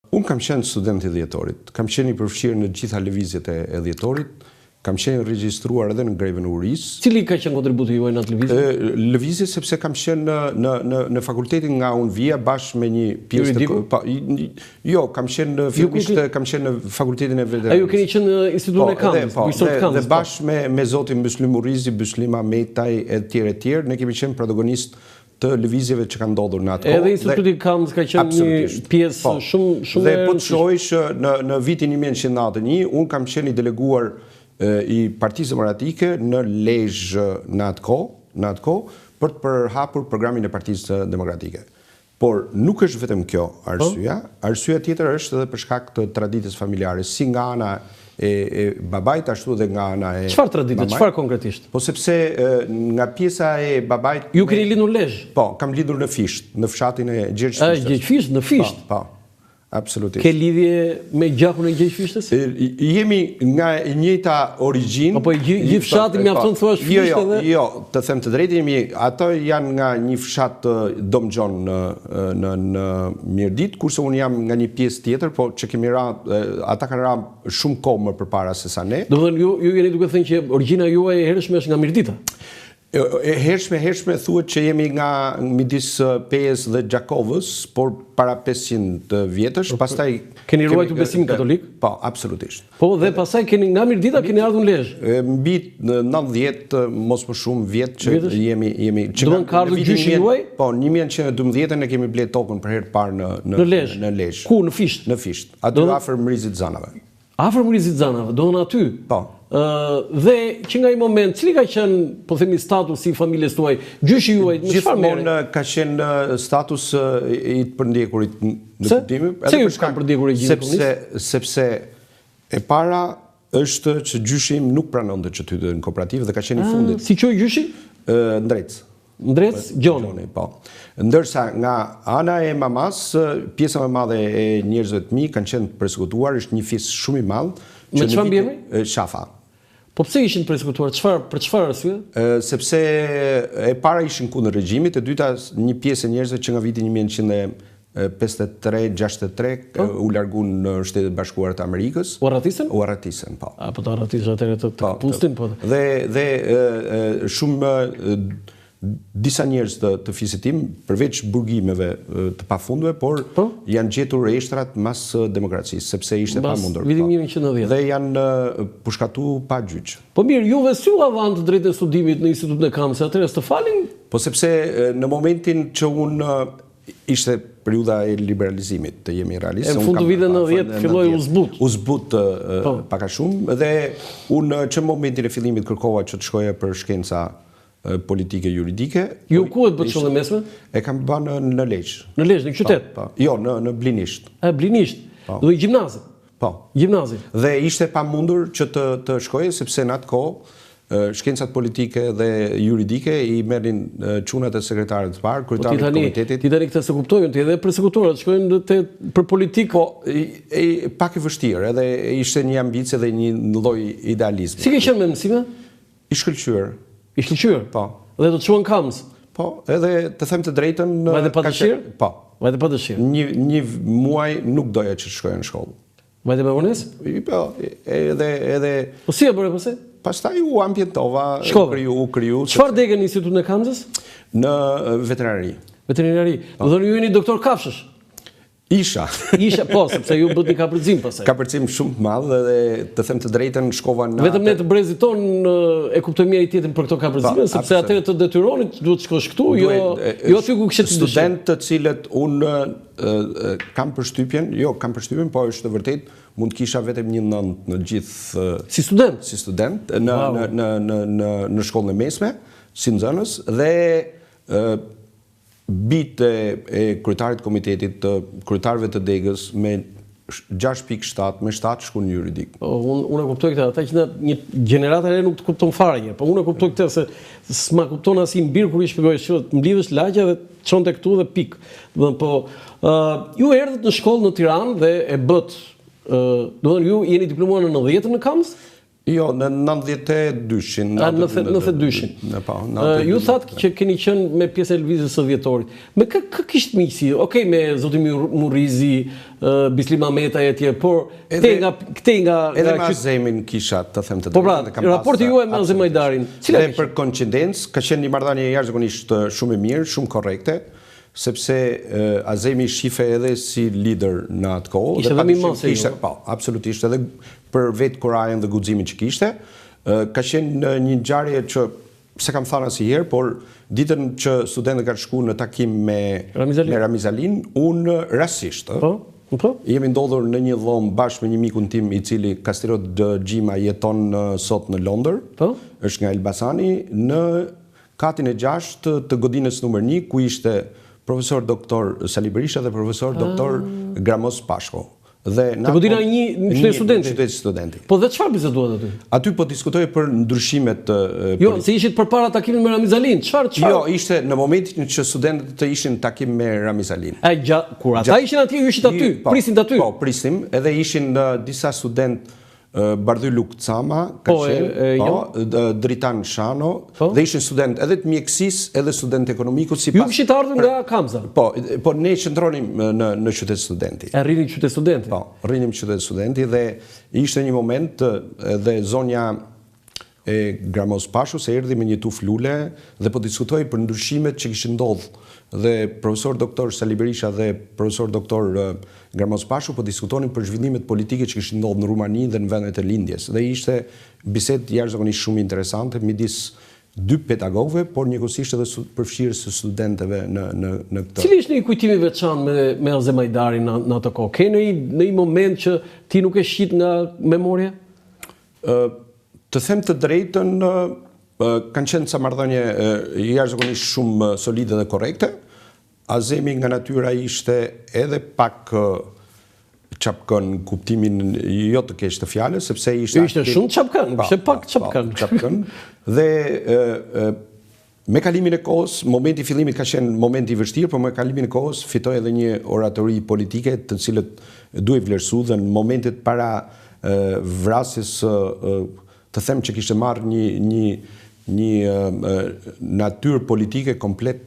Unë kam qenë student i dhjetorit, kam qenë i përfshirë në gjitha lëvizjet e dhjetorit, kam qenë regjistruar edhe në grevën e Urisë. Cili ka qenë kontributi juaj në atë lëvizje? Lëvizje sepse kam qenë në fakultetin nga Unvia bashkë me një pjesë të... Jo, kam qenë në fakultetin e veteranëve. A ju keni qenë në institutin e Kamës? Dhe bashkë me zotin Myslim Urizi, Byslima Metaj e tjerë, ne kemi qenë protagonist të lëvizjeve që kanë ndodhur në atë kohë. Edhe instituti i Kamës ka qenë një pjesë shumë dhe po të shohësh në vitin 1991 unë kam qenë i deleguar i Partisë Demokratike në Lezhë në atë kohë për të përhapur programin e Partisë Demokratike. Por nuk është vetëm kjo arsyeja tjetër është edhe për shkak të traditës familjare, si nga ana e babait ashtu dhe nga ana e... Çfarë tradite, çfarë konkretisht? Po sepse nga pjesa e babait... Ju keni lindur në Lezhë? Po, kam lindur në Fisht, në fshatin e Gjergjfishtës. Gjergjfisht, në Fisht? Po, absolutisht. Ke lidhje me gjakun e Gjergjfishtës? Jemi nga e njëjta origjinë. Po gjithë fshati mjafton thuash Fisht edhe? Jo, të them të drejtë, ato janë nga një fshat Domxhon në Mirdit, kurse unë jam nga një pjesë tjetër, po që kemi ata kanë rënë shumë kohë më përpara se sa ne. Do të thënë ju jeni duke thënë që origjina juaj e hershme është nga Mirdita? Hershme thuhet që jemi nga midis Pejës dhe Gjakovës, por para 500 vjetësh, pastaj... Keni ruajtur besimin katolik? Po, absolutisht. Po, dhe pastaj keni nga Mirdita, keni ardhur në Lezhë? Mbi 90, mos më shumë vjet që jemi... Do të ka ardhur gjyshi juaj? Po, 1912 ne kemi bler tokën për herë të parë në Lezhë. Ku, në Fisht? Në Fisht, aty afër Mrizit Zanave. Afër Mrizit Zanave, do në aty? Po. Dhe që nga i moment, cili ka qenë, po themi, status i familjes tuaj, gjyshi juaj, në çfarë merret? Gjithmonë ka qenë status i të përndjekurit në kuptimin. Se ju ka përndjekur regjimin komunist? Sepse e para është që gjyshi im nuk pranonte që të hyte në kooperativë dhe ka qenë i fundit. Si quaj gjyshi? Ndrec. Ndrec Gjoni. Po. Ndërsa nga ana e mamas, pjesa më e madhe e njerëzve të mi kanë qenë përsekutuar, është një fis shumë i madh. Me çfarë mbiemri? Shafa. Po pse ishin përsekutuar? Për çfarë arsye? Sepse e para ishin kundër regjimit, e dyta një pjesë e njerëzve që nga viti 1953-63 u larguan në Shtetet Bashkuara të Amerikës. U arratisen? U arratisen, po. Po të arratisë atëherë të pustin, po. Dhe shumë disa njerëz të fisit tim, përveç burgimeve të pafundme, por janë gjetur eshtrat mas demokracisë, sepse ishte pamundur. Vitin 1990. Dhe janë pushkatu pa gjyq. Po mirë, juve si u avan të drejtën e studimit në Institutin e Kamës, atëherë të falin? Po sepse në momentin që unë ishte periudha e liberalizimit, të jemi realistë. Në fund të vitit 90 filloi u zbut. U zbut pak a shumë dhe unë që në momentin e fillimit kërkova që të shkoja për shkenca politike juridike. Ju ku e bëtë shkollën mesme? E kam bënë në Lezhë. Në Lezhë, në qytet? Jo, në Blinisht. Blinisht? Do i gjimnazit? Po. Gjimnazit? Dhe ishte pa mundur që të shkoje, sepse në atë kohë shkencat politike dhe juridike i merrin çunat e sekretarit të parë, kryetarit të komitetit. Ti tani këtë se kuptojnë, ti edhe përsekutorët shkojnë për politikë. Po, pak e vështirë, edhe ishte një ambicie dhe një lloj idealizmi. Si ke qenë me mësime? I shkëlqyer. I shkëlqyer? Po. Dhe do të shkuan Kamës? Po, edhe të them të drejtën... Vajte pa dëshirë? Po. Vajte pa dëshirë? Një muaj nuk doja që të shkoja në shkollë. Vajte me vonesë? Po, edhe... Po si e bëre pëse? Pastaj u ambientova, u kriju... Çfarë dege në Institutin e Kamës? Në veterinari. Veterinari. Do thoni ju jeni doktor kafshësh? Isha, po, sepse ju bët një kapërcim pasaj. Kapërcim shumë të madhë dhe të them të drejtën shkova në... Vetëm ne të brezit tonë e kuptojmë njëri tjetrin për këto kapërcime, sepse atëherë të detyronit duhet shkosh këtu, jo aty ku kishe të dëshirë. Student të cilët unë kam përshtypjen, po është të vërtet, mund të kisha vetëm një 9 në gjithë... Si student? Si student, në shkollën e mesme, si nxënës, dhe bitë e kryetarit komitetit, kryetarëve të degës me 6.7, me 7 shkon në juridik. Unë e kuptoj këtë, ata që një gjenerator e nuk të kupton fare një, po unë e kuptoj këtë se s'ma kupton as i mbirë kur i shpjegoj që të mblidhësh lagja dhe çonte këtu dhe pik. Po ju erdhët në shkollë në Tiranë dhe e bët, do të thënë ju jeni diplomuar në 90 në Kamës? Jo, në 92-shin. 92-shin. Ju thatë që keni qenë me pjesë e lëvizjes së vjetorit. Me kë kishte miqësi? Okej, me zotin Murrizi, Bislim Ahmeta e tjerë, por këtej nga edhe me Azemin kisha të them të drejtën. Po pra, raporti juaj me Azem Hajdarin. Dhe për koincidencë, ka qenë një marrëdhënie jashtëzakonisht shumë e mirë, shumë korrekte, sepse Azemi shife edhe si lider në atë kohë. Ishte edhe mi mos e ju. Po, absolutisht, edhe për vetë kurajen dhe guximin që kishte. Ka qenë një ngjarje që se kam thënë asnjëherë, por ditën që studentët kanë shkuar në takim me Ramizalin, unë rastisht, jemi ndodhur në një dhomë bashkë me një mikun tim i cili Kastirot Gjima jeton sot në Londër, është nga Elbasani, në katin e 6 të godinës numër 1, ku ishte profesor doktor Sali Berisha dhe profesor doktor Gramos Pashko. Të godina një qytet studenti. Po dhe çfarë biseduat aty? Aty po diskutoj për ndryshimet. Jo, se ishit përpara takimit me Ramizalin. Çfarë? Jo, ishte në momentin që studentët të ishin në takim me Ramizalin. Kur ata ishin atje, ju ishit aty, prisin aty. Po, prisim, edhe ishin disa studentë Bardhy Lukcama, Dritan Shano, dhe ishin student edhe të mjekësisë, edhe student ekonomiku. Ju kishit ardhur nga Kamza? Po ne qëndronim në qytet studenti. E rrinim qytet studenti? Po, rrinim qytet studenti dhe ishte një moment dhe zonja e Gramos Pashu se erdhi me një tuf lule dhe po diskutoi për ndryshimet që kishin ndodhur. Dhe profesor doktor Sali Berisha dhe profesor doktor Gramos Pashu po diskutonin për zhvillimet politike që kishin ndodhur në Rumani dhe në vendet e lindjes. Dhe ishte bisedë jashtëzakonisht shumë interesante midis dy pedagogëve, por njëkohësisht edhe përfshirjes së studentëve në këtë. Cili është një kujtim i veçantë me Azem Hajdarin në atë kohë? Ke në një moment që ti nuk e shit nga memoria? Të them të drejtën, kanë qenë ca marrëdhënie jashtëzakonisht shumë solide dhe korrekte. Azemi nga natyra ishte edhe pak çapkën kuptimin jo të keq të fjalës, sepse ishte shumë çapkën, ishte pak çapkën. Dhe me kalimin e kohës, momenti i fillimit ka qenë momenti i vështirë, por me kalimin e kohës fitoi edhe një oratori politike, të cilët duhej vlerësuar dhe në momentet para vrasjes të them që kishte marrë një natyrë politike komplet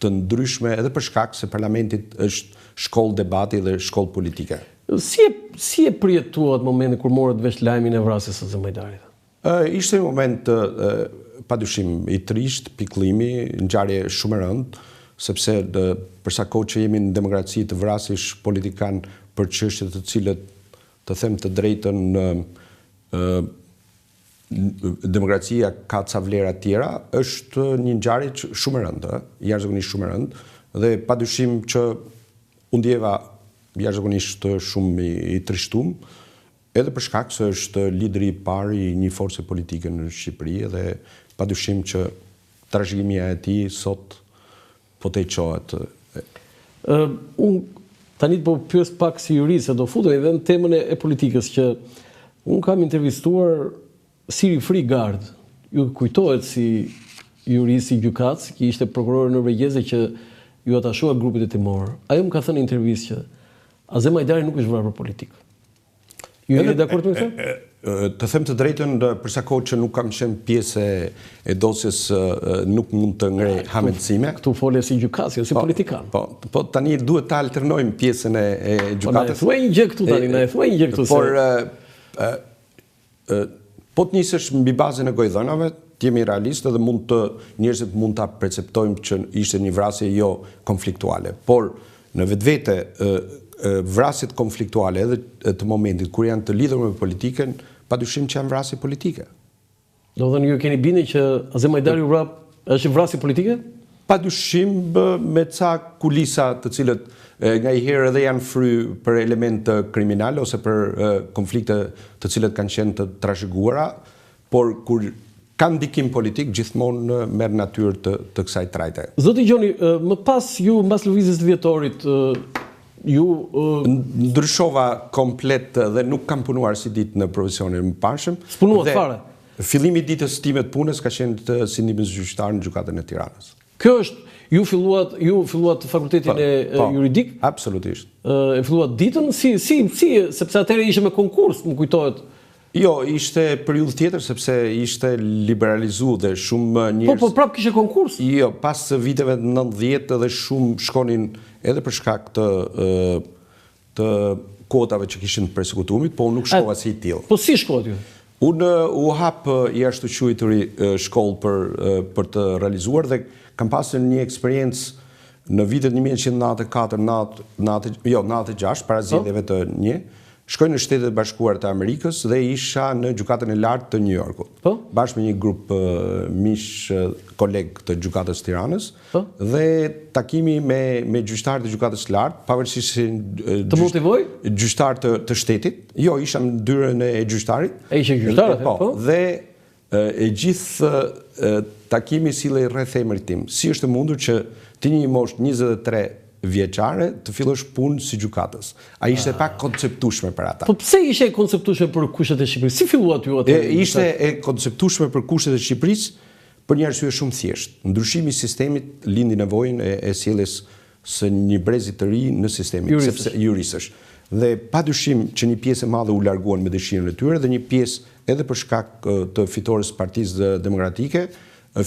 të ndryshme edhe për shkak se parlamentit është shkollë debati dhe shkollë politike. Si e përjetuat momentin kur morët vesh lajmin e vrasjes së Azem Hajdarit? Ishte një moment padyshim i trisht, pikëllimi, ngjarje shumë e rëndë, sepse për sa kohë që jemi në demokraci të vrasësh politikan për çështje të cilët të them të drejtën demokracia ka ca vlera tjera, është një ngjarje shumë e rëndë, jashtëzakonisht shumë e rëndë, dhe padyshim që u ndjeva jashtëzakonisht shumë i trishtuar, edhe për shkak se është lideri i parë i një force politike në Shqipëri dhe padyshim që trashëgimia e tij sot po të qohet. Unë tani po pyes pak si jurist, se do futemi edhe në temën e politikës, që unë kam intervistuar Siri Frigard, ju kujtohet si jurist i gjykatës, që ishte prokuror norvegjeze që ju atashua grupit e Timor. Ajo më ka thënë në intervistë që Azem Hajdari nuk është vrarë për politikë. Ju jeni dakord me këtë? Të them të drejtën, për sa kohë që nuk kam qenë pjesë e dosjes, nuk mund të ngrej hamendësime. Këtu fole si gjykatës, jo si politikan. Po tani duhet të alternojmë pjesën e gjykatës. Po na e thuaj një gjë këtu tani, na e thuaj një gjë këtu. Por po të nisësh mbi bazën e gojdhënave, të jemi realistë dhe njerëzit mund ta perceptojmë që ishte një vrasje jo konfliktuale. Por në vetvete vrasjet konfliktuale edhe të momentit kur janë të lidhur me politikën, padyshim që janë vrasje politike. Do thënë ju keni bindje që Azem Hajdari u vra është vrasje politike? Padyshim me ca kulisa të cilët nga i herë edhe janë fry për elemente kriminale ose për konflikte të cilët kanë qenë të trashëguara, por kur kanë ndikim politik, gjithmonë merr natyrë të kësaj trajte. Zoti Gjoni, më pas mbas lëvizjes të vjetorit, ju ndryshova komplet dhe nuk kam punuar si ditë në profesionin e mëparshëm. S'punuat fare? Fillimi i ditës time të punës ka qenë të sindimit gjyqtar në gjykatën e Tiranës. Kjo është, ju filluat fakultetin e juridik? Absolutisht. E filluat ditën, sepse atëherë ishe me konkurs, më kujtohet. Jo, ishte periudhë tjetër sepse ishte liberalizuar dhe shumë njerëz. Po prap kishte konkurs. Jo, pas viteve 90 edhe shumë shkonin edhe për shkak të kotave që kishin të përsekutumit, po unë nuk shkova si i tillë. Po si shkova ty? Unë u hap jashtë quajturi shkollë për të realizuar dhe kam pasur një eksperiencë në vitet 1994-96 para zgjedhjeve të një. Shkoj në Shtetet e Bashkuara të Amerikës dhe isha në gjykatën e lartë të New Yorkut. Bashkë me një grup mish koleg të gjykatës së Tiranës dhe takimi me gjyqtarët e gjykatës së lartë, pavarësisht se të motivoj gjyqtar të shtetit. Jo, isha në dyrën e gjyqtarit. E ishe gjyqtar, po. Dhe e gjithë takimi sillej rreth emrit tim. Si është e mundur që ti një moshë 23 vjeçare të fillosh punë si gjykatës. Ai ishte pak konceptueshme për ata. Po pse ishte konceptueshme për kushtet e Shqipërisë? Si fillua ty atë? Ishte e konceptueshme për kushtet e Shqipërisë për një arsye shumë thjeshtë. Ndryshimi i sistemit lindi nevojën e sjelljes së një brezi të ri në sistemin, sepse juristësh. Dhe padyshim që një pjesë e madhe u larguan me dëshirën e tyre dhe një pjesë edhe për shkak të fitores së Partisë Demokratike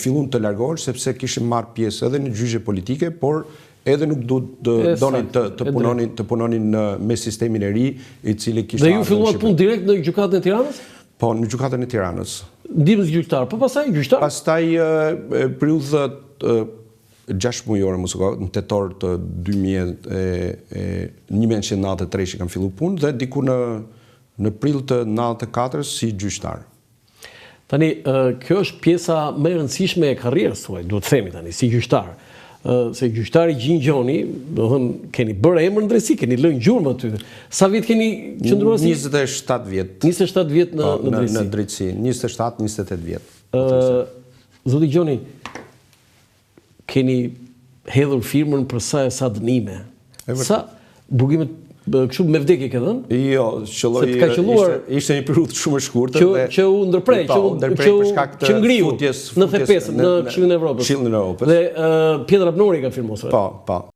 filluan të largohen sepse kishin marrë pjesë edhe në gjyqe politike, por edhe nuk donin të punonin me sistemin e ri i cili kishte. Dhe ju filluat punë direkt në gjykatën e Tiranës? Po, në gjykatën e Tiranës. Ndihmës gjyqtar, po pastaj gjyqtar? Pastaj periudhë 6 mujore, në tetor të 1993 që kam filluar punë dhe diku në prill të 94 si gjyqtar. Tani, kjo është pjesa më e rëndësishme e karrierës tuaj, duhet të themi tani, si gjyqtar. Se gjyqtari Gjingjoni, do thënë, keni bërë emër në drejtësi, keni lënë gjurmë aty. Sa vjet keni qëndruar si? 27 vjet. 27 vjet në drejtësi. Në drejtësi, 27-28 vjet. Zoti Gjoni, keni hedhur firmën për sa dënime. Sa burgimet kështu me vdekje ke dhënë? Jo, ishte një periudhë shumë e shkurtër që u ndërprej, që ngriu në thepesën në Këshillin e Evropës. Dhe Pjetër Abnori ka firmosur. Po.